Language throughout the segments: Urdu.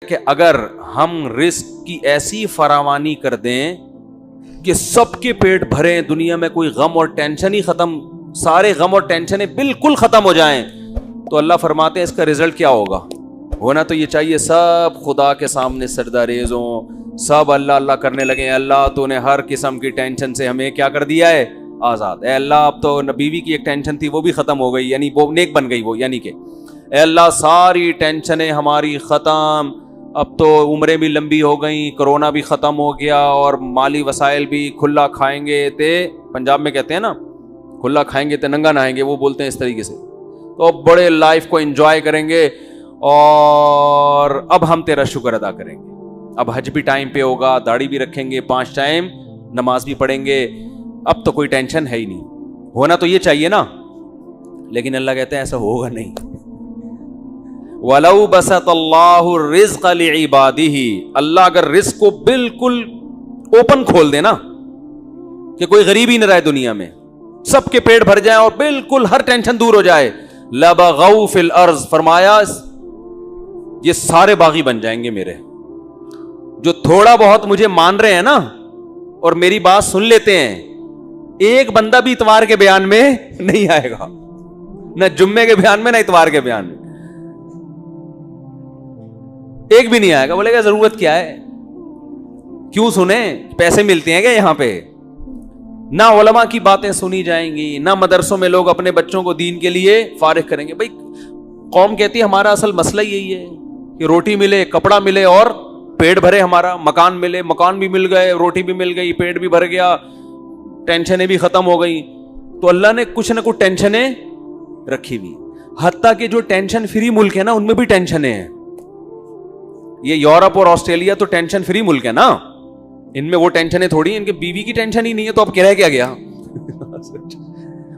کہ اگر ہم رزق کی ایسی فراوانی کر دیں کہ سب کے پیٹ بھریں, دنیا میں کوئی غم اور ٹینشن ہی ختم, سارے غم اور ٹینشنیں بالکل ختم ہو جائیں, تو اللہ فرماتے ہیں اس کا رزلٹ کیا ہوگا. ہونا تو یہ چاہیے سب خدا کے سامنے سجدہ ریز ہوں, سب اللہ اللہ کرنے لگے, اللہ تو نے ہر قسم کی ٹینشن سے ہمیں کیا کر دیا ہے, آزاد. اے اللہ اب تو بیوی کی ایک ٹینشن تھی وہ بھی ختم ہو گئی, یعنی وہ نیک بن گئی وہ, یعنی کہ اے اللہ ساری ٹینشنیں ہماری ختم, اب تو عمریں بھی لمبی ہو گئیں, کرونا بھی ختم ہو گیا, اور مالی وسائل بھی, کھلا کھائیں گے تے, پنجاب میں کہتے ہیں نا کھلا کھائیں گے تے ننگا نہائیں گے, وہ بولتے ہیں اس طریقے سے, تو بڑے لائف کو انجوائے کریں گے, اور اب ہم تیرا شکر ادا کریں گے. اب حج بھی ٹائم پہ ہوگا, داڑھی بھی رکھیں گے, 5 ٹائم نماز بھی پڑھیں گے, اب تو کوئی ٹینشن ہے ہی نہیں. ہونا تو یہ چاہیے نا, لیکن اللہ کہتے ہیں ایسا ہوگا نہیں. وَلَوْ بَسَطَ اللَّهُ الرِّزْقَ لِعِبَادِهِ, اللہ اگر رزق کو بالکل اوپن کھول دے نا, کہ کوئی غریب ہی نہ رہے دنیا میں, سب کے پیٹ بھر جائیں اور بالکل ہر ٹینشن دور ہو جائے, لَبَغَوْا فِي الْأَرْضِ, فرمایا یہ سارے باغی بن جائیں گے میرے, جو تھوڑا بہت مجھے مان رہے ہیں نا اور میری بات سن لیتے ہیں, ایک بندہ بھی اتوار کے بیان میں نہیں آئے گا, نہ جمعے کے بیان میں نہ اتوار کے بیان میں, ایک بھی نہیں آئے گا. بولے گا ضرورت کیا ہے, کیوں سنیں, پیسے ملتے ہیں کیا یہاں پہ. نہ علماء کی باتیں سنی جائیں گی, نہ مدرسوں میں لوگ اپنے بچوں کو دین کے لیے فارغ کریں گے. بھائی قوم کہتی ہے ہمارا اصل مسئلہ یہی ہے کہ روٹی ملے, کپڑا ملے اور پیٹ بھرے ہمارا, مکان ملے, مکان بھی مل گئے, روٹی بھی مل گئی, پیٹ بھی بھر گیا, ٹینشنیں بھی ختم ہو گئی. تو اللہ نے کچھ نہ کچھ ٹینشنیں رکھی ہوئی, حتیٰ کہ جو ٹینشن فری ملک ہے نا ان میں بھی ٹینشنیں ہیں. یہ یورپ اور آسٹریلیا تو ٹینشن فری ملک ہے نا, ان میں وہ ٹینشنیں تھوڑی, ان کے بیوی کی ٹینشن ہی نہیں ہے, تو اب کہہ کیا گیا.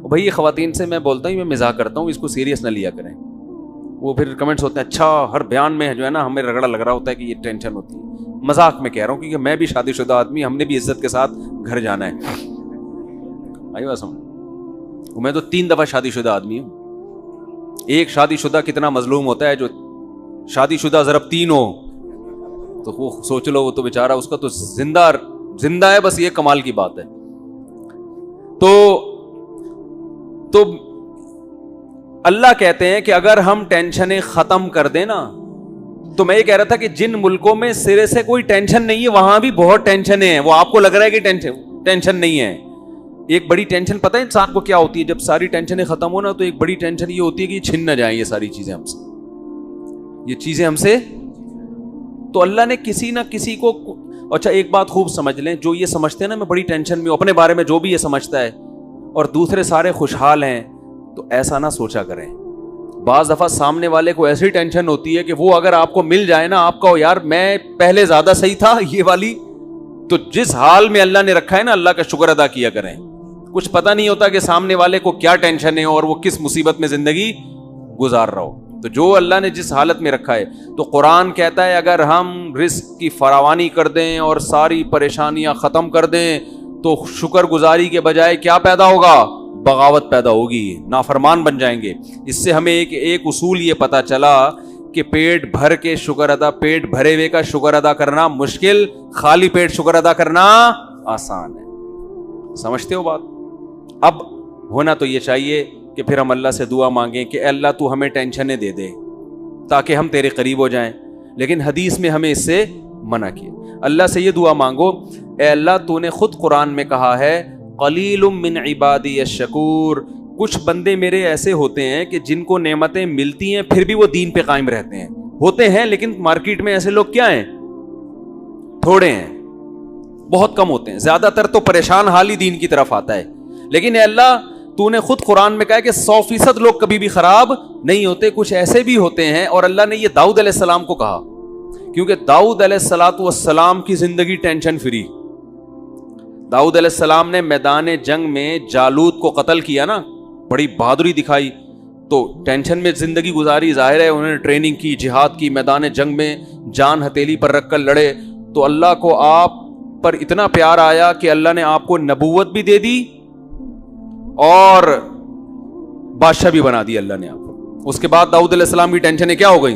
بھائی یہ خواتین سے میں بولتا ہوں, میں مزاح کرتا ہوں, اس کو سیریس نہ لیا کریں. وہ پھر کمنٹس ہوتے ہیں اچھا ہر بیان میں جو ہے نا ہمیں رگڑا لگ رہا ہوتا ہے کہ یہ ٹینشن ہوتی ہے. مذاق میں کہہ رہا ہوں کیونکہ میں بھی شادی شدہ آدمی, ہم نے بھی عزت کے ساتھ گھر جانا ہے. آئی بات سمجھ, میں تو 3 دفعہ شادی شدہ آدمی ہوں. ایک شادی شدہ کتنا مظلوم ہوتا ہے, جو شادی شدہ ضرب 3 ہو تو وہ سوچ لو, وہ تو بیچارہ اس کا تو زندہ ہے, بس یہ کمال کی بات ہے. تو اللہ کہتے ہیں کہ اگر ہم ٹینشنیں ختم کر دیں نا, تو میں یہ کہہ رہا تھا کہ جن ملکوں میں سرے سے کوئی ٹینشن نہیں ہے وہاں بھی بہت ٹینشنیں ہیں. وہ آپ کو لگ رہا ہے کہ ٹینشن نہیں ہے. ایک بڑی ٹینشن پتہ ہے انسان کو کیا ہوتی ہے, جب ساری ٹینشنیں ختم ہو نا, تو ایک بڑی ٹینشن یہ ہوتی ہے کہ یہ چھن نہ جائیں یہ ساری چیزیں ہم سے, یہ چیزیں ہم سے. تو اللہ نے کسی نہ کسی کو, اچھا ایک بات خوب سمجھ لیں, جو یہ سمجھتے ہیں نا میں بڑی ٹینشن میں ہوں اپنے بارے میں, جو بھی یہ سمجھتا ہے, اور دوسرے سارے خوشحال ہیں, تو ایسا نہ سوچا کریں. بعض دفعہ سامنے والے کو ایسی ٹینشن ہوتی ہے کہ وہ اگر آپ کو مل جائے نا, آپ کہو یار میں پہلے زیادہ صحیح تھا یہ والی, تو جس حال میں اللہ نے رکھا ہے نا اللہ کا شکر ادا کیا کریں. کچھ پتہ نہیں ہوتا کہ سامنے والے کو کیا ٹینشن ہے اور وہ کس مصیبت میں زندگی گزار رہا ہو. تو جو اللہ نے جس حالت میں رکھا ہے, تو قرآن کہتا ہے اگر ہم رزق کی فراوانی کر دیں اور ساری پریشانیاں ختم کر دیں, تو شکر گزاری کے بجائے کیا پیدا ہوگا, بغاوت پیدا ہوگی, نافرمان بن جائیں گے. اس سے ہمیں ایک اصول یہ پتا چلا کہ پیٹ بھر کے شکر ادا, پیٹ بھرے ہوئے کا شکر ادا کرنا مشکل, خالی پیٹ شکر ادا کرنا آسان ہے. سمجھتے ہو بات؟ اب ہونا تو یہ چاہیے کہ پھر ہم اللہ سے دعا مانگیں کہ اے اللہ تو ہمیں ٹینشنیں دے دے تاکہ ہم تیرے قریب ہو جائیں. لیکن حدیث میں ہمیں اس سے منع کیا. اللہ سے یہ دعا مانگو, اے اللہ تو نے خود قرآن میں کہا ہے قلیل من عبادی الشکور, کچھ بندے میرے ایسے ہوتے ہیں کہ جن کو نعمتیں ملتی ہیں پھر بھی وہ دین پہ قائم رہتے ہیں. ہوتے ہیں لیکن مارکیٹ میں ایسے لوگ کیا ہیں, تھوڑے ہیں, بہت کم ہوتے ہیں. زیادہ تر تو پریشان حال ہی دین کی طرف آتا ہے. لیکن اے اللہ تو نے خود قرآن میں کہا کہ 100% لوگ کبھی بھی خراب نہیں ہوتے, کچھ ایسے بھی ہوتے ہیں. اور اللہ نے یہ داؤد علیہ السلام کو کہا کیونکہ داؤد علیہ السلام کی زندگی ٹینشن فری. داؤد علیہ السلام نے میدان جنگ میں جالوت کو قتل کیا نا, بڑی بہادری دکھائی, تو ٹینشن میں زندگی گزاری. ظاہر ہے انہوں نے ٹریننگ کی, جہاد کی, میدان جنگ میں جان ہتھیلی پر رکھ کر لڑے. تو اللہ کو آپ پر اتنا پیار آیا کہ اللہ نے آپ کو نبوت بھی دے دی اور بادشاہ بھی بنا دی اللہ نے آپ کو. اس کے بعد داؤد علیہ السلام کی ٹینشنیں کیا ہو گئی,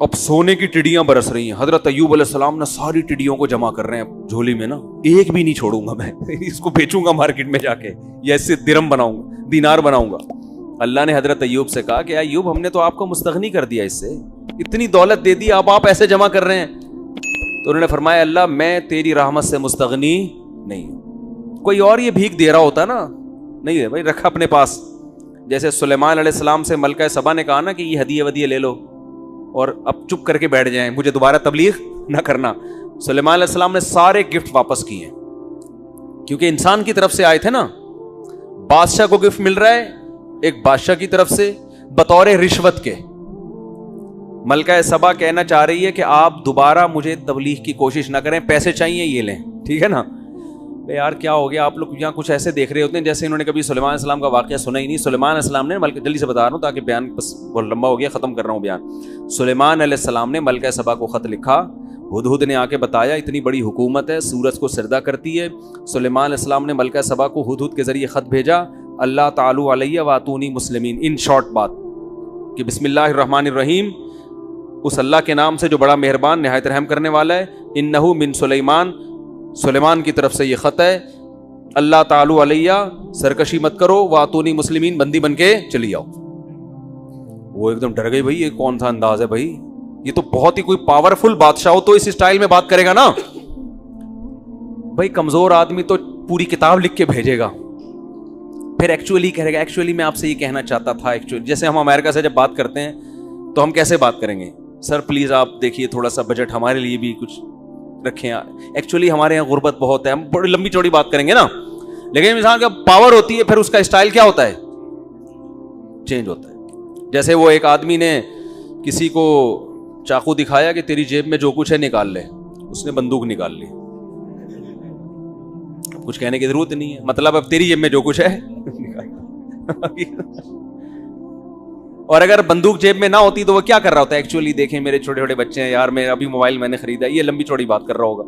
اب سونے کی ٹڈیاں برس رہی ہیں. حضرت ایوب علیہ السلام نے ساری ٹڈیوں کو جمع کر رہے ہیں جھولی میں نا, ایک بھی نہیں چھوڑوں گا میں, اس کو بیچوں گا مارکیٹ میں جا کے, یا اس سے درم بناؤں گا, دینار بناؤں گا. اللہ نے حضرت ایوب سے کہا کہ ایوب ہم نے تو آپ کو مستغنی کر دیا, اس سے اتنی دولت دے دی, اب آپ ایسے جمع کر رہے ہیں. تو انہوں نے فرمایا اللہ میں تیری رحمت سے مستغنی نہیں ہوں. کوئی اور یہ بھیک دے رہا ہوتا نا, نہیں ہے بھائی, رکھا اپنے پاس. جیسے سلیمان علیہ السلام سے ملکہ سبا نے کہا نا کہ یہ ہدیے ودیے لے لو اور اب چپ کر کے بیٹھ جائیں, مجھے دوبارہ تبلیغ نہ کرنا. سلیمان علیہ السلام نے سارے گفٹ واپس کیے ہیں, کیونکہ انسان کی طرف سے آئے تھے نا. بادشاہ کو گفٹ مل رہا ہے ایک بادشاہ کی طرف سے بطور رشوت کے. ملکہ سبا کہنا چاہ رہی ہے کہ آپ دوبارہ مجھے تبلیغ کی کوشش نہ کریں, پیسے چاہیے یہ لیں, ٹھیک ہے نا. یار کیا ہو گیا, آپ لوگ یہاں کچھ ایسے دیکھ رہے ہوتے ہیں جیسے انہوں نے کبھی سلیمان علیہ السلام کا واقعہ سنا ہی نہیں. سلیمان علیہ السلام نے جلدی سے بتا رہا ہوں تاکہ بیان بس بہت لمبا ہو گیا, ختم کر رہا ہوں بیان. سلیمان علیہ السلام نے ملکہ سبا کو خط لکھا, ہدہد نے آ کے بتایا اتنی بڑی حکومت ہے, سورج کو سجدہ کرتی ہے. سلیمان علیہ السلام نے ملکہ سبا کو ہدہد کے ذریعے خط بھیجا, اللہ تعالی علیہ واتونی مسلمین. ان شارٹ بات کہ بسم اللہ الرحمن الرحیم, اس اللہ کے نام سے جو بڑا مہربان نہایت رحم کرنے والا ہے. انہو من سلیمان, سلیمان کی طرف سے یہ خط ہے. اللہ تعالی علیہ, سرکشی مت کرو, واتونی مسلمین, بندی بن کے چلی آؤ. وہ ایک دم ڈر گئی, بھائی یہ کون سا انداز ہے بھائی, یہ تو بہت ہی کوئی پاورفل بادشاہ ہو تو اس اسٹائل میں بات کرے گا نا. بھائی کمزور آدمی تو پوری کتاب لکھ کے بھیجے گا, پھر ایکچولی کہے گا ایکچولی میں آپ سے یہ کہنا چاہتا تھا. ایکچولی جیسے ہم امریکہ سے جب بات کرتے ہیں تو ہم کیسے بات کریں گے, سر پلیز آپ دیکھیے تھوڑا سا بجٹ ہمارے لیے بھی کچھ رکھیں, ایکچولی ہمارے یہاں غربت بہت ہے, ہم بڑی لمبی چوڑی بات کریں گے نا. لیکن انسان کا پاور ہوتی ہے پھر اس کا اسٹائل کیا ہوتا ہے, چینج ہوتا ہے. جیسے وہ ایک آدمی نے کسی کو چاقو دکھایا کہ تیری جیب میں جو کچھ ہے نکال لے, اس نے بندوق نکال لی. کچھ کہنے کی ضرورت نہیں ہے, مطلب اب تیری جیب میں جو کچھ ہے اور اگر بندوق جیب میں نہ ہوتی تو وہ کیا کر رہا ہوتا ہے, ایکچولی دیکھیں میرے چھوٹے چھوٹے بچے ہیں یار, میں ابھی موبائل میں نے خریدا, یہ لمبی چوڑی بات کر رہا ہوگا.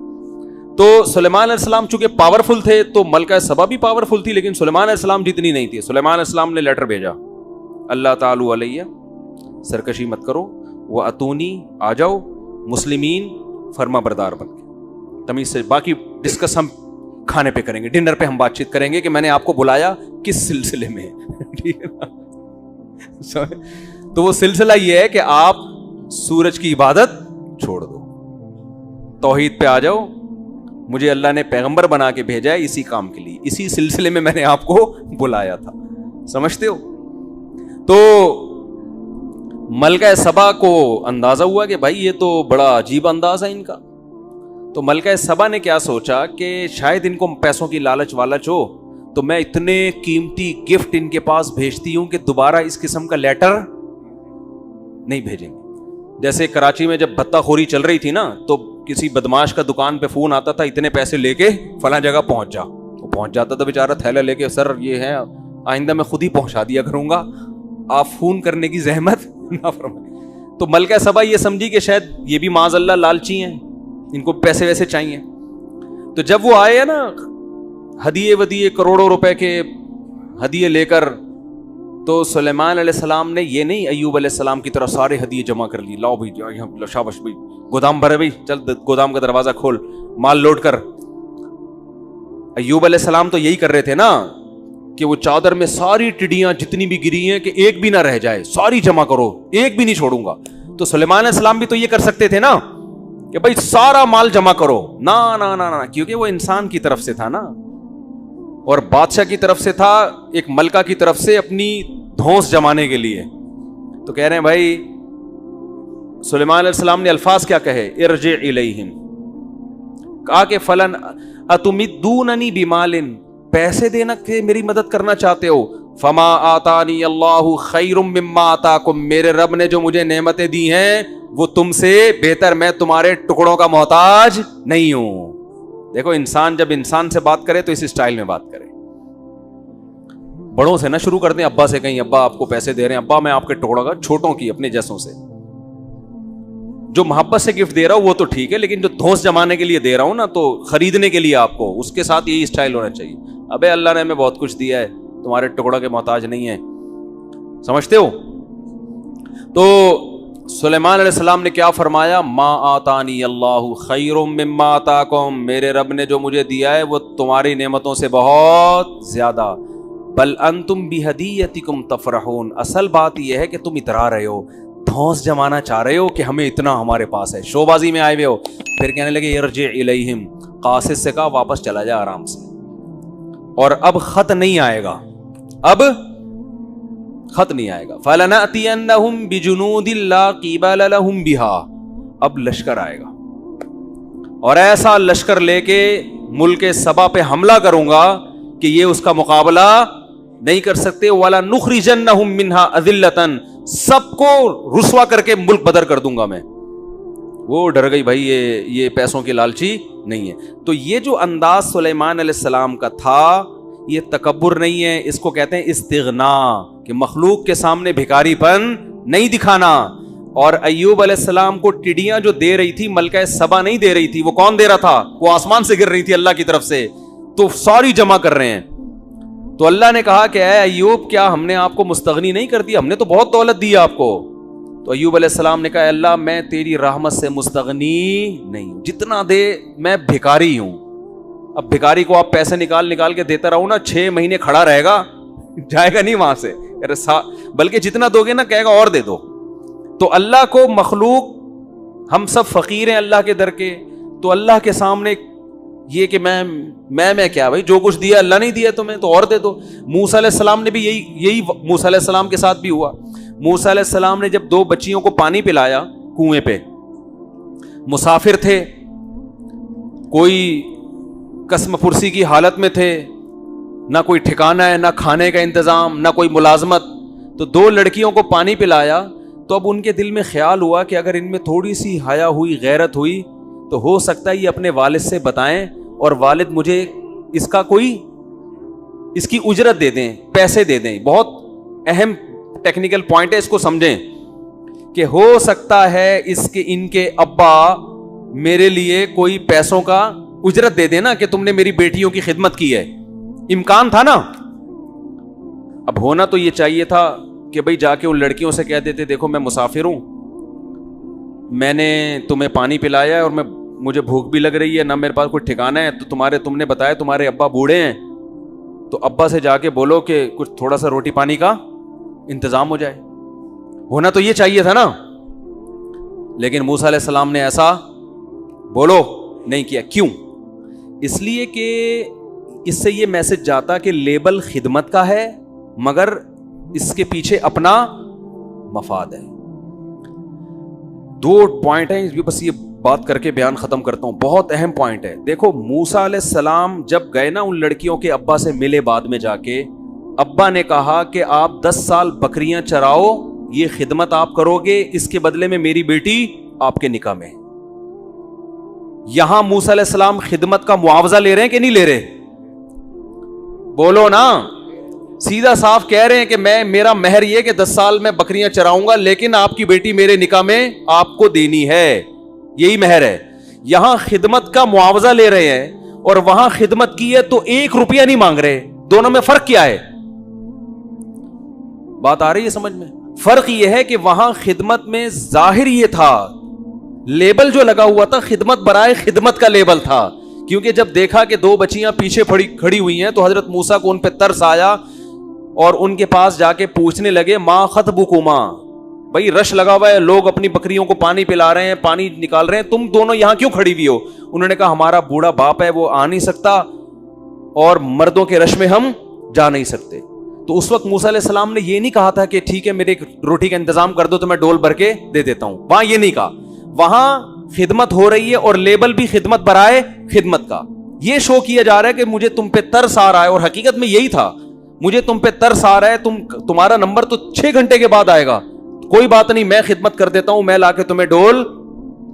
تو سلیمان علیہ السلام چونکہ پاورفل تھے تو ملکہ سبا بھی پاورفل تھی, لیکن سلیمان علیہ السلام جتنی نہیں تھی. سلیمان علیہ السلام نے لیٹر بھیجا, اللہ تعالی علیہ, سرکشی مت کرو, وہ اتونی, آ جاؤ, مسلمین, فرما بردار بن کے. تمیز سے باقی ڈسکس ہم کھانے پہ کریں گے, ڈنر پہ ہم بات چیت کریں گے کہ میں نے آپ کو بلایا کس سلسلے میں. ٹھیک ہے نا. تو وہ سلسلہ یہ ہے کہ آپ سورج کی عبادت چھوڑ دو, توحید پہ آ جاؤ. مجھے اللہ نے پیغمبر بنا کے بھیجا ہے اسی کام کے لیے, اسی سلسلے میں میں نے آپ کو بلایا تھا, سمجھتے ہو. تو ملکہ سبا کو اندازہ ہوا کہ بھائی یہ تو بڑا عجیب انداز ہے ان کا. تو ملکہ سبا نے کیا سوچا کہ شاید ان کو پیسوں کی لالچ والچ ہو, تو میں اتنے قیمتی گفٹ ان کے پاس بھیجتی ہوں کہ دوبارہ اس قسم کا لیٹر نہیں بھیجیں گے. جیسے کراچی میں جب بھتہ خوری چل رہی تھی نا, تو کسی بدماش کا دکان پہ فون آتا تھا, اتنے پیسے لے کے فلاں جگہ پہنچ جا. وہ پہنچ جاتا تھا بیچارہ تھیلا لے کے, سر یہ ہے آئندہ میں خود ہی پہنچا دیا کروں گا, آپ فون کرنے کی زحمت نہ فرمائیں. تو ملکہ سبا یہ سمجھی کہ شاید یہ بھی معاذ اللہ لالچی ہیں, ان کو پیسے ویسے چاہیے. تو جب وہ آئے نا ہدیے ودیے کروڑوں روپے کے ہدیے لے کر, تو سلیمان علیہ السلام نے یہ نہیں ایوب علیہ السلام کی طرح سارے ہدیے جمع کر لی, لاؤ بھائی شاباش بھائی, گودام بھرے بھائی, چل گودام کا دروازہ کھول, مال لوڈ کر. ایوب علیہ السلام تو یہی کر رہے تھے نا کہ وہ چادر میں ساری ٹڈیاں جتنی بھی گری ہیں کہ ایک بھی نہ رہ جائے, ساری جمع کرو, ایک بھی نہیں چھوڑوں گا. تو سلیمان علیہ السلام بھی تو یہ کر سکتے تھے نا کہ بھائی سارا مال جمع کرو, نہ کیونکہ وہ انسان کی طرف سے تھا نا, اور بادشاہ کی طرف سے تھا, ایک ملکہ کی طرف سے اپنی دھونس جمانے کے لیے. تو کہہ رہے ہیں بھائی, سلیمان علیہ السلام نے الفاظ کیا کہے, ارجع الیہم, کہا کہ فلن اتمدوننی بمال, پیسے دینا کہ میری مدد کرنا چاہتے ہو, فما آتانی اللہ خیر مما آتاکم, میرے رب نے جو مجھے نعمتیں دی ہیں وہ تم سے بہتر, میں تمہارے ٹکڑوں کا محتاج نہیں ہوں. دیکھو انسان جب انسان سے بات کرے تو اس اسٹائل میں بات کرے, بڑوں سے نہ شروع کر دیں, ابا سے کہیں ابا آپ کو پیسے دے رہے ہیں, ابا میں آپ کے ٹکڑوں کا, چھوٹوں کی اپنے جیسوں سے. جو محبت سے گفٹ دے رہا ہوں وہ تو ٹھیک ہے, لیکن جو دھونس جمانے کے لیے دے رہا ہوں نا, تو خریدنے کے لیے آپ کو اس کے ساتھ یہی اسٹائل ہونا چاہیے. ابے اللہ نے ہمیں بہت کچھ دیا ہے, تمہارے ٹکڑوں کے محتاج نہیں ہے, سمجھتے ہو. تو سلیمان علیہ السلام نے کیا فرمایا؟ ما آتانی اللہ خیر مما آتاکم، میرے رب نے جو مجھے دیا ہے وہ تمہاری نعمتوں سے بہت زیادہ. بل انتم بہدیتکم تفرحون، اصل بات یہ ہے کہ تم اترا رہے ہو، دھونس جمانا چاہ رہے ہو کہ ہمیں اتنا ہمارے پاس ہے، شو بازی میں آئے ہوئے ہو. پھر کہنے لگے ارجع الیہم، قاصد سے کہا واپس چلا جا آرام سے، اور اب خط نہیں آئے گا، اب خط نہیں آئے گا. فَلَنَأْتِيَنَّهُمْ بِجُنُودٍ لَا قِبَالَ لَهُمْ بِهَا، اب لشکر آئے گا اور ایسا لشکر لے کے ملک سبا پہ حملہ کروں گا کہ یہ اس کا مقابلہ نہیں کر سکتے. وَلَنُخْرِجَنَّهُمْ مِنْهَا أَذِلَّةً، سب کو رسوا کر کے ملک بدر کر دوں گا میں. وہ ڈر گئی بھائی یہ پیسوں کی لالچی نہیں ہے. تو یہ جو انداز سلیمان علیہ السلام کا تھا یہ تکبر نہیں ہے، اس کو کہتے ہیں استغنا، کہ مخلوق کے سامنے بھکاری پن نہیں دکھانا. اور ایوب علیہ السلام کو ٹڈیاں جو دے رہی تھی ملکہ سبا نہیں دے رہی تھی، وہ کون دے رہا تھا؟ وہ آسمان سے گر رہی تھی اللہ کی طرف سے، تو ساری جمع کر رہے ہیں. تو اللہ نے کہا کہ اے ایوب کیا ہم نے آپ کو مستغنی نہیں کر دیا؟ ہم نے تو بہت دولت دی آپ کو. تو ایوب علیہ السلام نے کہا اللہ میں تیری رحمت سے مستغنی نہیں ہوں، جتنا دے میں بھکاری ہوں. اب بھکاری کو آپ پیسے نکال کے دیتا رہو نا، 6 مہینے کھڑا رہے گا، جائے گا نہیں وہاں سے، بلکہ جتنا دو گے نا کہے گا اور دے دو. تو اللہ کو مخلوق، ہم سب فقیر ہیں اللہ کے در کے، تو اللہ کے سامنے یہ کہ میں کیا بھائی، جو کچھ دیا اللہ نہیں دیا تمہیں تو اور دے دو. موسیٰ علیہ السلام نے بھی یہی موسیٰ علیہ السلام کے ساتھ بھی ہوا. موسیٰ علیہ السلام نے جب 2 بچیوں کو پانی پلایا کنویں پہ، مسافر تھے، کوئی قسم پرسی کی حالت میں تھے، نہ کوئی ٹھکانہ ہے، نہ کھانے کا انتظام، نہ کوئی ملازمت. تو 2 لڑکیوں کو پانی پلایا تو اب ان کے دل میں خیال ہوا کہ اگر ان میں تھوڑی سی حیا ہوئی، غیرت ہوئی تو ہو سکتا ہے یہ اپنے والد سے بتائیں اور والد مجھے اس کی اجرت دے دیں، پیسے دے دیں. بہت اہم ٹیکنیکل پوائنٹ ہے، اس کو سمجھیں کہ ہو سکتا ہے ان کے ابا میرے لیے کوئی پیسوں کا اجرت دے دینا کہ تم نے میری بیٹیوں کی خدمت کی ہے. امکان تھا نا. اب ہونا تو یہ چاہیے تھا کہ بھئی جا کے ان لڑکیوں سے کہہ دیتے دیکھو میں مسافر ہوں، میں نے تمہیں پانی پلایا ہے اور مجھے بھوک بھی لگ رہی ہے، نہ میرے پاس کوئی ٹھکانہ ہے، تو تم نے بتایا تمہارے ابا بوڑھے ہیں، تو ابا سے جا کے بولو کہ کچھ تھوڑا سا روٹی پانی کا انتظام ہو جائے. ہونا تو یہ چاہیے تھا نا. لیکن موسیٰ علیہ السلام نے ایسا بولو نہیں کیا. کیوں؟ اس لیے کہ اس سے یہ میسج جاتا کہ لیبل خدمت کا ہے مگر اس کے پیچھے اپنا مفاد ہے. 2 پوائنٹ ہیں، بس یہ بات کر کے بیان ختم کرتا ہوں، بہت اہم پوائنٹ ہے. دیکھو موسیٰ علیہ السلام جب گئے نا ان لڑکیوں کے ابا سے ملے، بعد میں جا کے ابا نے کہا کہ آپ 10 سال بکریاں چراؤ، یہ خدمت آپ کرو گے، اس کے بدلے میں میری بیٹی آپ کے نکاح میں. یہاں موسیٰ علیہ السلام خدمت کا معاوضہ لے رہے ہیں کہ نہیں لے رہے؟ بولو نا. سیدھا صاف کہہ رہے ہیں کہ میرا مہر یہ کہ 10 سال میں بکریاں چراؤں گا، لیکن آپ کی بیٹی میرے نکاح میں آپ کو دینی ہے، یہی مہر ہے. یہاں خدمت کا معاوضہ لے رہے ہیں اور وہاں خدمت کی ہے تو 1 روپیہ نہیں مانگ رہے. دونوں میں فرق کیا ہے؟ بات آ رہی ہے سمجھ میں؟ فرق یہ ہے کہ وہاں خدمت میں ظاہر یہ تھا، لیبل جو لگا ہوا تھا خدمت برائے خدمت کا لیبل تھا. کیونکہ جب دیکھا کہ 2 بچیاں پیچھے کھڑی ہوئی ہیں تو حضرت موسیٰ کو ان پہ ترس آیا اور ان کے پاس جا کے پوچھنے لگے ما خطبکما، بھائی رش لگا ہوا ہے، لوگ اپنی بکریوں کو پانی پلا رہے ہیں، پانی نکال رہے ہیں، تم دونوں یہاں کیوں کھڑی ہوئی ہو؟ انہوں نے کہا ہمارا بوڑھا باپ ہے، وہ آ نہیں سکتا اور مردوں کے رش میں ہم جا نہیں سکتے. تو اس وقت موسیٰ علیہ السلام نے یہ نہیں کہا تھا کہ ٹھیک ہے میرے روٹی کا انتظام کر دو تو میں ڈول بھر کے دے دیتا ہوں. وہاں یہ نہیں کہا، وہاں خدمت ہو رہی ہے اور لیبل بھی خدمت برائے خدمت کا. یہ شو کیا جا رہا ہے کہ مجھے تم پہ ترس آ رہا ہے، اور حقیقت میں یہی تھا، مجھے تم پہ ترس آ رہا ہے، تمہارا نمبر تو 6 گھنٹے کے بعد آئے گا، کوئی بات نہیں، میں خدمت کر دیتا ہوں، میں لا کے تمہیں ڈول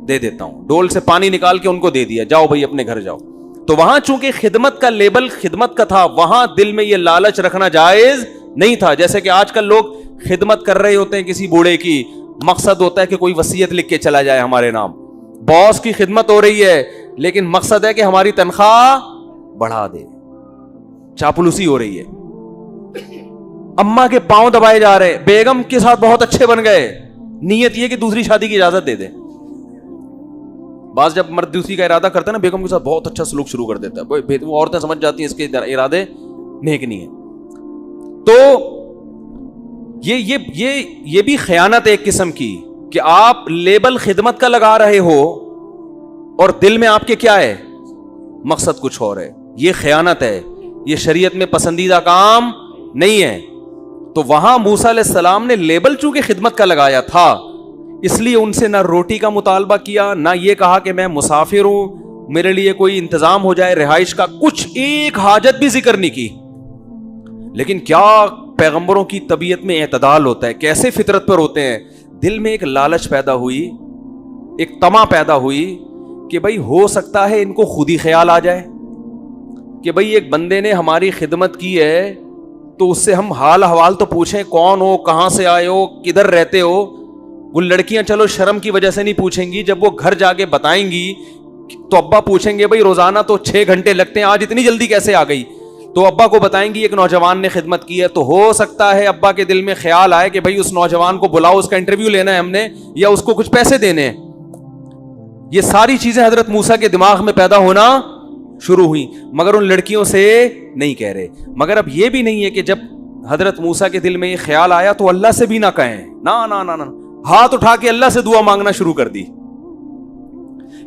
دے دیتا ہوں. ڈول سے پانی نکال کے ان کو دے دیا، جاؤ بھائی اپنے گھر جاؤ. تو وہاں چونکہ خدمت کا لیبل خدمت کا تھا، وہاں دل میں یہ لالچ رکھنا جائز نہیں تھا. جیسے کہ آج کل لوگ خدمت کر رہے ہوتے ہیں کسی بوڑھے کی، مقصد ہوتا ہے کہ کوئی وصیت لکھ کے چلا جائے ہمارے نام. باس کی خدمت ہو رہی ہے لیکن مقصد ہے کہ ہماری تنخواہ بڑھا دے، چاپلوسی ہو رہی ہے. اماں کے پاؤں دبائے جا رہے، بیگم کے ساتھ بہت اچھے بن گئے نیت یہ کہ دوسری شادی کی اجازت دے دے. بعض جب مرد دوسری کا ارادہ کرتا ہے نا بیگم کے ساتھ بہت اچھا سلوک شروع کر دیتا ہے, وہ عورتیں سمجھ جاتی ہیں اس کے ارادے نیک نہیں ہیں. تو یہ بھی خیانت ایک قسم کی کہ آپ لیبل خدمت کا لگا رہے ہو اور دل میں آپ کے کیا ہے, مقصد کچھ اور ہے. یہ خیانت ہے, یہ شریعت میں پسندیدہ کام نہیں ہے. تو وہاں موسیٰ علیہ السلام نے لیبل چونکہ خدمت کا لگایا تھا, اس لیے ان سے نہ روٹی کا مطالبہ کیا, نہ یہ کہا کہ میں مسافر ہوں, میرے لیے کوئی انتظام ہو جائے رہائش کا, کچھ ایک حاجت بھی ذکر نہیں کی. لیکن کیا پیغمبروں کی طبیعت میں اعتدال ہوتا ہے, کیسے فطرت پر ہوتے ہیں. دل میں ایک لالچ پیدا ہوئی, ایک طمع پیدا ہوئی کہ بھائی ہو سکتا ہے ان کو خود ہی خیال آ جائے کہ بھائی ایک بندے نے ہماری خدمت کی ہے تو اس سے ہم حال احوال تو پوچھیں, کون ہو, کہاں سے آئے ہو, کدھر رہتے ہو. وہ لڑکیاں چلو شرم کی وجہ سے نہیں پوچھیں گی, جب وہ گھر جا کے بتائیں گی تو ابا پوچھیں گے بھائی روزانہ تو 6 گھنٹے لگتے ہیں, آج اتنی جلدی کیسے آ گئی. تو ابا کو بتائیں گی ایک نوجوان نے خدمت کی ہے, تو ہو سکتا ہے ابا کے دل میں خیال آئے کہ بھائی اس نوجوان کو بلاؤ, اس کا انٹرویو لینا ہے ہم نے, یا اس کو کچھ پیسے دینے ہیں. یہ ساری چیزیں حضرت موسیٰ کے دماغ میں پیدا ہونا شروع ہوئی, مگر ان لڑکیوں سے نہیں کہہ رہے. مگر اب یہ بھی نہیں ہے کہ جب حضرت موسیٰ کے دل میں یہ خیال آیا تو اللہ سے بھی نہ کہیں, نہ ہاتھ اٹھا کے اللہ سے دعا مانگنا شروع کر دی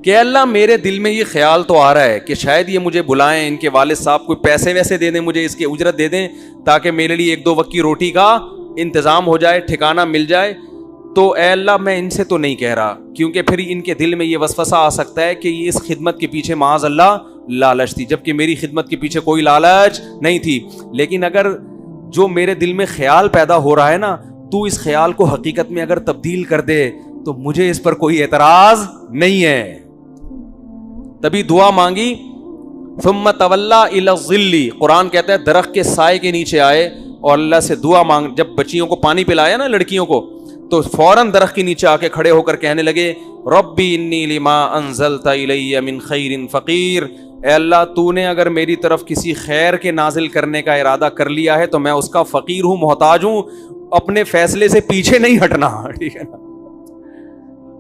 کہ اللہ میرے دل میں یہ خیال تو آ رہا ہے کہ شاید یہ مجھے بلائیں, ان کے والد صاحب کوئی پیسے ویسے دے دیں, مجھے اس کی اجرت دے دیں تاکہ میرے لیے 1-2 وقت کی روٹی کا انتظام ہو جائے, ٹھکانہ مل جائے. تو اے اللہ میں ان سے تو نہیں کہہ رہا, کیونکہ پھر ان کے دل میں یہ وسوسہ آ سکتا ہے کہ یہ اس خدمت کے پیچھے معاذ اللہ لالچ تھی, جبکہ میری خدمت کے پیچھے کوئی لالچ نہیں تھی. لیکن اگر جو میرے دل میں خیال پیدا ہو رہا ہے نا, تو اس خیال کو حقیقت میں اگر تبدیل کر دے تو مجھے اس پر کوئی اعتراض نہیں ہے. تبھی دعا مانگی. ثم تولا الی الظل, قرآن کہتا ہے درخت کے سائے کے نیچے آئے اور اللہ سے دعا مانگ. جب بچیوں کو پانی پلایا نا لڑکیوں کو, تو فوراً درخت کے نیچے آ کے کھڑے ہو کر کہنے لگے ربی انی لما انزلت الی من خیر فقیر, اے اللہ تو نے اگر میری طرف کسی خیر کے نازل کرنے کا ارادہ کر لیا ہے تو میں اس کا فقیر ہوں, محتاج ہوں, اپنے فیصلے سے پیچھے نہیں ہٹنا. ٹھیک ہے نا,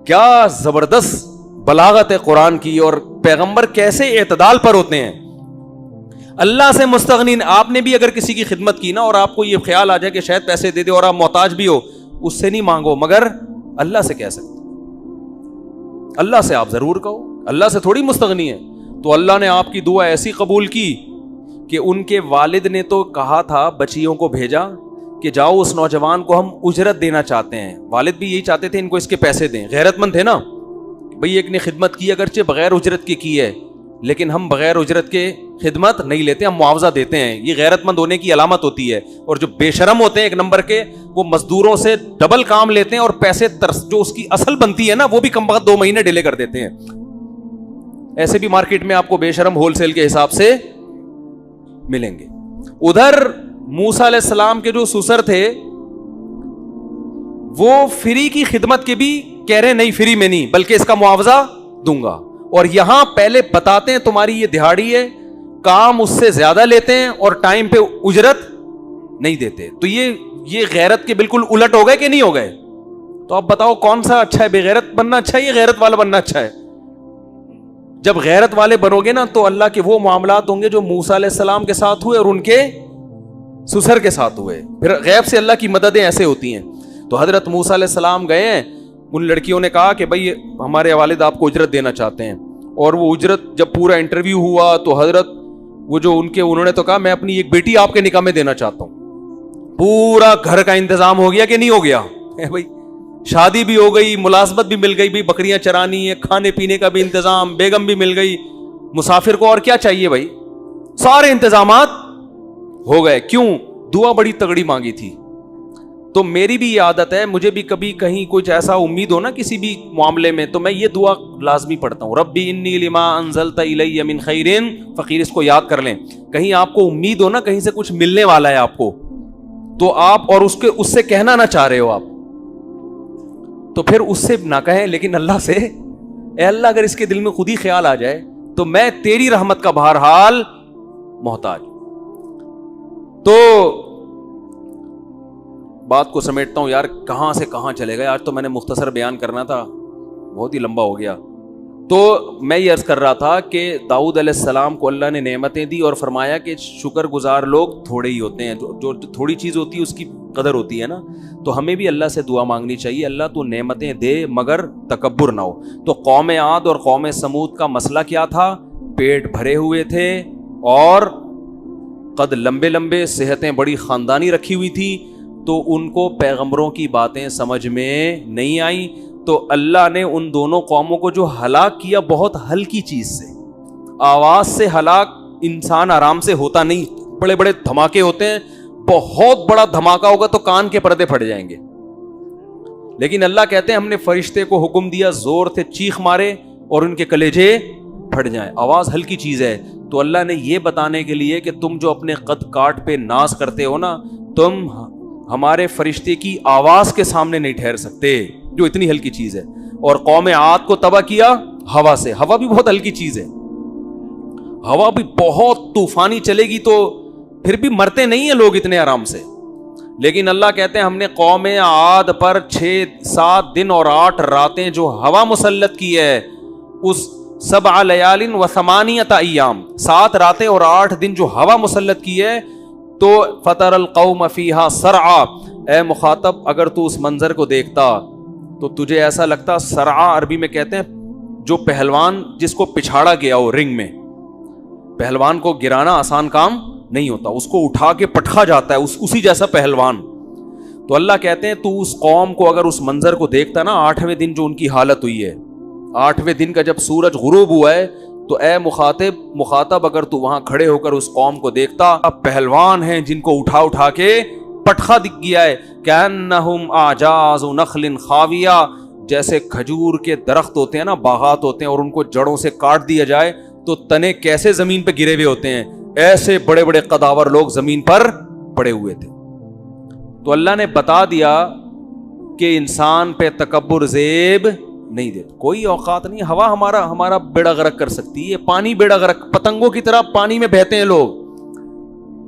کیا زبردست بلاغت ہے قرآن کی, اور پیغمبر کیسے اعتدال پر ہوتے ہیں. اللہ سے مستغنین, آپ نے بھی اگر کسی کی خدمت کی نا اور آپ کو یہ خیال آ جائے کہ شاید پیسے دے دے اور آپ محتاج بھی ہو, اس سے نہیں مانگو, مگر اللہ سے کہہ سکتے, اللہ سے آپ ضرور کہو, اللہ سے تھوڑی مستغنی ہے. تو اللہ نے آپ کی دعا ایسی قبول کی کہ ان کے والد نے تو کہا تھا, بچیوں کو بھیجا کہ جاؤ اس نوجوان کو ہم اجرت دینا چاہتے ہیں. والد بھی یہی چاہتے تھے ان کو اس کے پیسے دیں, غیرت مند تھے نا بھئی, ایک نے خدمت کی اگرچہ بغیر اجرت کے کی ہے, لیکن ہم بغیر اجرت کے خدمت نہیں لیتے, ہم معاوضہ دیتے ہیں. یہ غیرت مند ہونے کی علامت ہوتی ہے. اور جو بے شرم ہوتے ہیں ایک نمبر کے, وہ مزدوروں سے ڈبل کام لیتے ہیں اور پیسے جو اس کی اصل بنتی ہے نا وہ بھی کم وقت 2 مہینے ڈیلے کر دیتے ہیں. ایسے بھی مارکیٹ میں آپ کو بے شرم ہول سیل کے حساب سے ملیں گے. ادھر موسیٰ علیہ السلام کے جو سسر تھے وہ فری کی خدمت کے بھی کہہ رہے نہیں, فری میں نہیں بلکہ اس کا معاوضہ دوں گا. اور یہاں پہلے بتاتے ہیں تمہاری یہ دہاڑی ہے, کام اس سے زیادہ لیتے ہیں اور ٹائم پہ اجرت نہیں دیتے. تو یہ غیرت کے بالکل الٹ ہو گئے کہ نہیں ہو گئے؟ تو اب بتاؤ کون سا اچھا ہے, بے غیرت بننا اچھا ہے یا غیرت والا بننا اچھا ہے؟ جب غیرت والے بنو گے نا تو اللہ کے وہ معاملات ہوں گے جو موسیٰ علیہ السلام کے ساتھ ہوئے اور ان کے سسر کے ساتھ ہوئے. پھر غیب سے اللہ کی مددیں ایسے ہوتی ہیں. تو حضرت موسیٰ علیہ السلام گئے ہیں, ان لڑکیوں نے کہا کہ بھئی ہمارے والد آپ کو اجرت دینا چاہتے ہیں. اور وہ اجرت جب پورا انٹرویو ہوا تو حضرت وہ جو انہوں نے تو کہا میں اپنی ایک بیٹی آپ کے نکاح میں دینا چاہتا ہوں. پورا گھر کا انتظام ہو گیا کہ نہیں ہو گیا بھائی, شادی بھی ہو گئی, ملازمت بھی مل گئی, بھی بکریاں چرانی ہے, کھانے پینے کا بھی انتظام, بیگم بھی مل گئی, مسافر کو اور کیا چاہیے بھائی, سارے انتظامات ہو گئے. کیوں؟ دعا بڑی تگڑی مانگی تھی. تو میری بھی یہ عادت ہے, مجھے بھی کبھی کہیں کچھ ایسا امید ہو نا کسی بھی معاملے میں تو میں یہ دعا لازمی پڑھتا ہوں, ربی انی لما انزلت الی من خیر فقیر. اس کو یاد کر لیں, کہیں آپ کو امید ہو نا کہیں سے کچھ ملنے والا ہے آپ کو, تو آپ اور اس سے کہنا نہ چاہ رہے ہو آپ, تو پھر اس سے نہ کہیں, لیکن اللہ سے, اے اللہ اگر اس کے دل میں خود ہی خیال آ جائے تو میں تیری رحمت کا بہرحال محتاج. تو بات کو سمیٹتا ہوں یار, کہاں سے کہاں چلے گئے, آج تو میں نے مختصر بیان کرنا تھا, بہت ہی لمبا ہو گیا. تو میں یہ عرض کر رہا تھا کہ داؤد علیہ السلام کو اللہ نے نعمتیں دی اور فرمایا کہ شکر گزار لوگ تھوڑے ہی ہوتے ہیں, جو تھوڑی چیز ہوتی ہے اس کی قدر ہوتی ہے نا. تو ہمیں بھی اللہ سے دعا مانگنی چاہیے, اللہ تو نعمتیں دے مگر تکبر نہ ہو. تو قوم عاد اور قوم سمود کا مسئلہ کیا تھا؟ پیٹ بھرے ہوئے تھے اور قد لمبے لمبے, صحتیں بڑی خاندانی رکھی ہوئی تھی, تو ان کو پیغمبروں کی باتیں سمجھ میں نہیں آئیں. تو اللہ نے ان دونوں قوموں کو جو ہلاک کیا بہت ہلکی چیز سے, آواز سے ہلاک انسان آرام سے ہوتا نہیں, بڑے بڑے دھماکے ہوتے ہیں, بہت بڑا دھماکہ ہوگا تو کان کے پردے پھٹ جائیں گے. لیکن اللہ کہتے ہیں ہم نے فرشتے کو حکم دیا, زور سے چیخ مارے اور ان کے کلیجے پھٹ جائیں. آواز ہلکی چیز ہے. تو اللہ نے یہ بتانے کے لیے کہ تم جو اپنے قد کاٹ پہ ناز کرتے ہو نا, تم ہمارے فرشتے کی آواز کے سامنے نہیں ٹھہر سکتے جو اتنی ہلکی چیز ہے. اور قوم عاد کو تباہ کیا ہوا سے. ہوا بھی بہت ہلکی چیز ہے, ہوا بھی بہت طوفانی چلے گی تو پھر بھی مرتے نہیں ہیں لوگ اتنے آرام سے. لیکن اللہ کہتے ہیں ہم نے قوم عاد پر 6-7 دن اور 8 راتیں جو ہوا مسلط کی ہے, اس 7 لیال و 8 ایام, 7 راتیں اور 8 دن جو ہوا مسلط کی ہے, تو فطر القوم فیہا سرعا. اے مخاطب اگر تو اس منظر کو دیکھتا تو تجھے ایسا لگتا, سرعا عربی میں کہتے ہیں جو پہلوان جس کو پچھاڑا گیا ہو رنگ میں, پہلوان کو گرانا آسان کام نہیں ہوتا, اس کو اٹھا کے پٹخا جاتا ہے, اسی جیسا پہلوان. تو اللہ کہتے ہیں تو اس قوم کو اگر اس منظر کو دیکھتا نا, 8ویں دن جو ان کی حالت ہوئی ہے, 8ویں دن کا جب سورج غروب ہوا ہے, تو اے مخاطب اگر تو وہاں کھڑے ہو کر اس قوم کو دیکھتا, پہلوان ہیں جن کو اٹھا کے پٹخا دکھ گیا ہے. کأنہم اعجاز نخل خاویہ, جیسے کھجور کے درخت ہوتے ہیں نا, باغات ہوتے ہیں, اور ان کو جڑوں سے کاٹ دیا جائے تو تنے کیسے زمین پہ گرے ہوئے ہوتے ہیں, ایسے بڑے بڑے قداور لوگ زمین پر پڑے ہوئے تھے. تو اللہ نے بتا دیا کہ انسان پہ تکبر زیب نہیں دیتا, کوئی اوقات نہیں. ہوا ہمارا بیڑا غرق کر سکتی ہے, پانی بیڑا غرق, پتنگوں کی طرح پانی میں بہتے ہیں لوگ.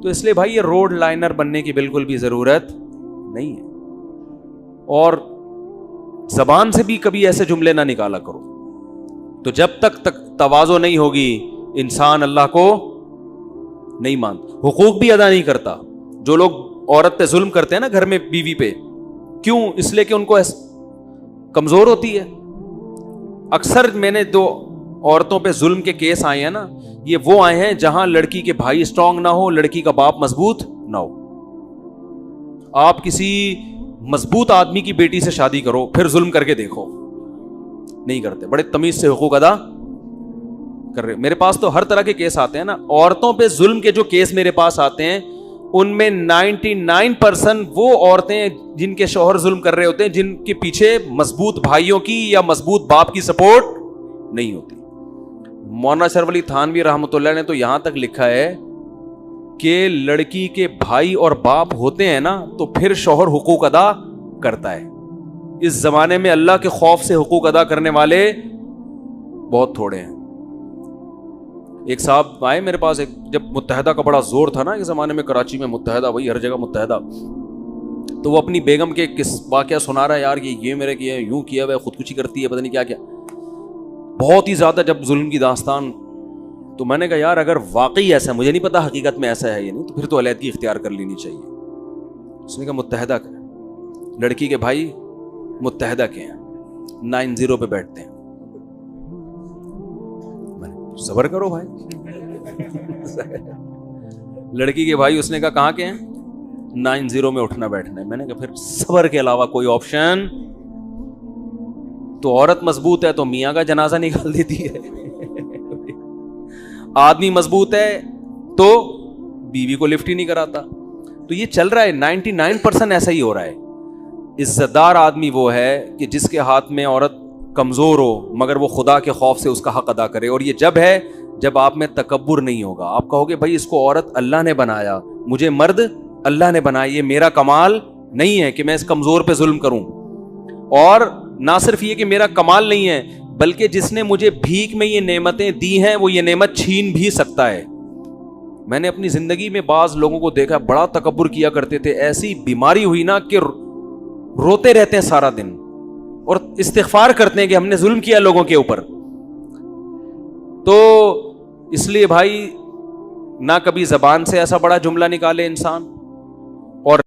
تو اس لیے بھائی یہ روڈ لائنر بننے کی بالکل بھی ضرورت نہیں ہے, اور زبان سے بھی کبھی ایسے جملے نہ نکالا کرو. تو جب تک تواضع نہیں ہوگی انسان اللہ کو نہیں مانتا, حقوق بھی ادا نہیں کرتا. جو لوگ عورت پہ ظلم کرتے ہیں نا گھر میں بیوی پہ, کیوں؟ اس لیے کہ ان کو کمزور ہوتی ہے. اکثر میں نے 2 عورتوں پہ ظلم کے کیس آئے ہیں نا, یہ وہ آئے ہیں جہاں لڑکی کے بھائی اسٹرانگ نہ ہو, لڑکی کا باپ مضبوط نہ ہو. آپ کسی مضبوط آدمی کی بیٹی سے شادی کرو, پھر ظلم کر کے دیکھو, نہیں کرتے, بڑے تمیز سے حقوق ادا کر رہے. میرے پاس تو ہر طرح کے کیس آتے ہیں نا, عورتوں پہ ظلم کے جو کیس میرے پاس آتے ہیں ان میں 99% وہ عورتیں جن کے شوہر ظلم کر رہے ہوتے ہیں, جن کے پیچھے مضبوط بھائیوں کی یا مضبوط باپ کی سپورٹ نہیں ہوتی. مولانا اشرف علی تھانوی رحمۃ اللہ نے تو یہاں تک لکھا ہے کہ لڑکی کے بھائی اور باپ ہوتے ہیں نا تو پھر شوہر حقوق ادا کرتا ہے. اس زمانے میں اللہ کے خوف سے حقوق ادا کرنے والے بہت تھوڑے ہیں. ایک صاحب آئے میرے پاس, جب متحدہ کا بڑا زور تھا نا اس زمانے میں, کراچی میں متحدہ, وہی ہر جگہ متحدہ, تو وہ اپنی بیگم کے کس واقعہ سنا رہا ہے, یار یہ میرے کیا ہے, یوں کیا ہے, خودکشی کرتی ہے, پتہ نہیں کیا کیا, بہت ہی زیادہ جب ظلم کی داستان. تو میں نے کہا یار اگر واقعی ایسا ہے, مجھے نہیں پتا حقیقت میں ایسا ہے یا نہیں, تو پھر تو علیحدگی اختیار کر لینی چاہیے. اس نے کہا متحدہ کا, لڑکی کے بھائی متحدہ کے ہیں, 90 پہ بیٹھتے ہیں. صبر کرو بھائی. لڑکی کے بھائی, اس نے کہا کہاں کے ہیں, 90 میں اٹھنا بیٹھنا ہے. میں نے کہا پھر صبر کے علاوہ کوئی آپشن. تو عورت مضبوط ہے تو میاں کا جنازہ نکال دیتی ہے, آدمی مضبوط ہے تو بیوی کو لفٹ ہی نہیں کراتا. تو یہ چل رہا ہے, 99% ایسا ہی ہو رہا ہے. عزت دار آدمی وہ ہے کہ جس کے ہاتھ میں عورت کمزور ہو مگر وہ خدا کے خوف سے اس کا حق ادا کرے. اور یہ جب ہے جب آپ میں تکبر نہیں ہوگا. آپ کہو گے بھائی اس کو عورت اللہ نے بنایا, مجھے مرد اللہ نے بنایا, یہ میرا کمال نہیں ہے کہ میں اس کمزور پہ ظلم کروں. اور نہ صرف یہ کہ میرا کمال نہیں ہے, بلکہ جس نے مجھے بھیک میں یہ نعمتیں دی ہیں وہ یہ نعمت چھین بھی سکتا ہے. میں نے اپنی زندگی میں بعض لوگوں کو دیکھا بڑا تکبر کیا کرتے تھے, ایسی بیماری ہوئی نا کہ روتے رہتے ہیں سارا دن اور استغفار کرتے ہیں کہ ہم نے ظلم کیا لوگوں کے اوپر. تو اس لیے بھائی نہ کبھی زبان سے ایسا بڑا جملہ نکالے انسان